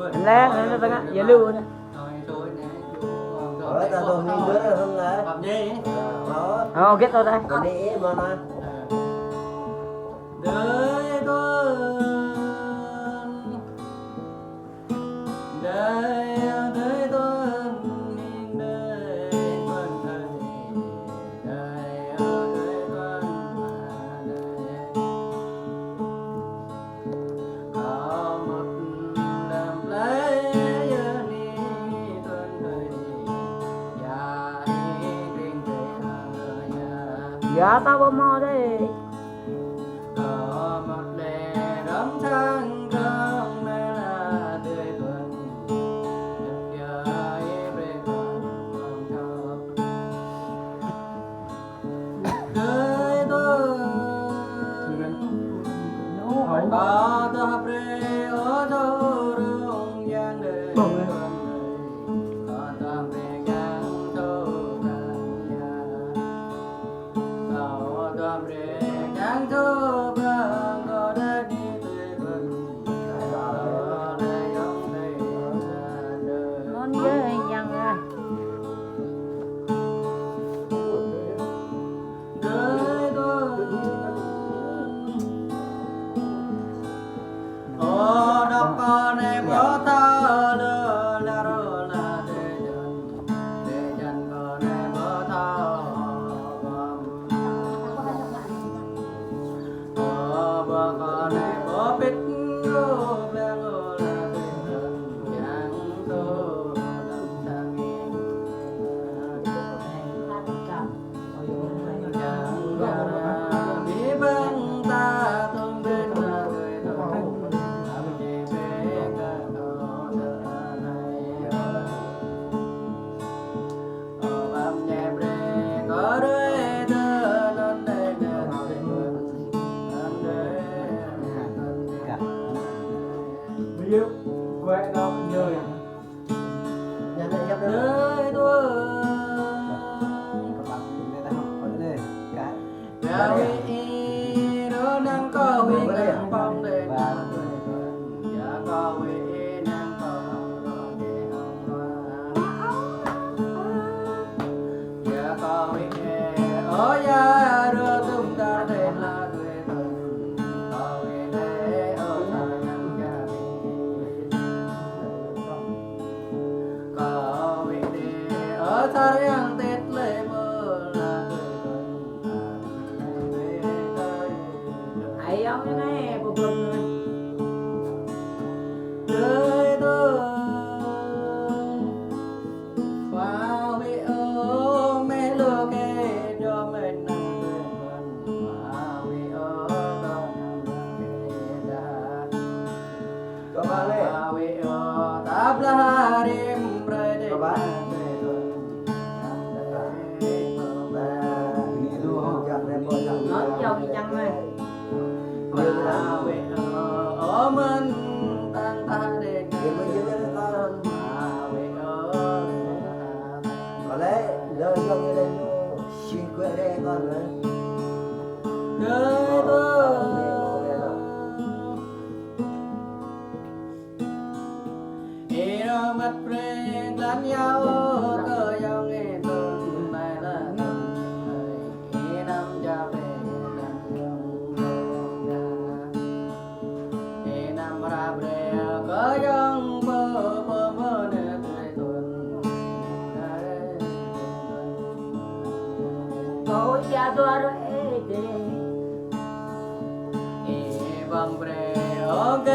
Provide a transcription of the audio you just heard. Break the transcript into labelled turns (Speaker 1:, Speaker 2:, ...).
Speaker 1: lên nó tengah ya lu nè
Speaker 2: Ở ta tôi đi đứa là không đấy.
Speaker 3: Làm gì?
Speaker 1: ghét tôi đây
Speaker 2: Còn đi mà nó.
Speaker 3: Đời tôi đời đời tôi đời con đời đời đời con đời có một đêm lấy ni tuần đời ya kinh tế ya
Speaker 1: dạ tao bơm mò đây
Speaker 3: có một lệ đắm trăng trong đây là tươi tuần nhật dài về còn trong đời tôi có tập rê ở đâu rung gian đời có tập rê gang đâu càng nhà có tập rê gang đâu càng có đã đi tươi tuần có đã giống đây ra đời
Speaker 1: ngon với nhằng à
Speaker 3: đời tôi ô đọc con em có ta lơ là rồi là để chân con em có ta ô bà con em có biết ngô là ngô là để chân chẳng tô đậm sang chẳng ra biết vâng ta tung bên là người thôi chỉ biết cả đó này ở bám nhẹ bre có đôi thơ non đây nè non đây
Speaker 4: Bây giờ quay nó nhơi
Speaker 2: Nhân đây chấp nữa.
Speaker 3: nơi tôi
Speaker 4: các bạn chúng ta học ở đây cái
Speaker 3: Gạo y đó đang có huy ngang phong để nào tuổi tuần Dạ có huy ngang phong đó để hồng hoa Dạ có huy ở gia đưa tung ta đến là tuổi tuần Có huy lễ ở ta nhằm gia đình Có huy đi ở ta yang tết lễ mơ là tuổi tuần
Speaker 1: ấy ông cái này bụp bụp rồi
Speaker 3: đời tôi và vì ở mẹ lừa kê cho mình nằm tuyệt vời và vì ở đó nằm kê đã
Speaker 2: Có ba lê.
Speaker 3: và vì ở táp la đêm rơi để
Speaker 2: Có ba.
Speaker 3: tuyệt vời nằm đây mơ ba
Speaker 2: Đi luôn không chặt em coi chặt.
Speaker 1: nó dầu gì chăng này
Speaker 3: và vì ở mình tan ta để
Speaker 2: Thì mới giữ cái con.
Speaker 3: và vì ở
Speaker 2: Có lẽ giờ cho cái đây nó xin quê đây con nữa.
Speaker 3: đời tôi ý ra mắt rèn lăn nhau cơ nhau nghe tuần này là tuần ý năm cha về năm dòng ý năm ra về cơ dòng bơ bơ mơ nè tuổi tuần
Speaker 1: ôi cha tôi rồi ê
Speaker 3: ý bằng về ok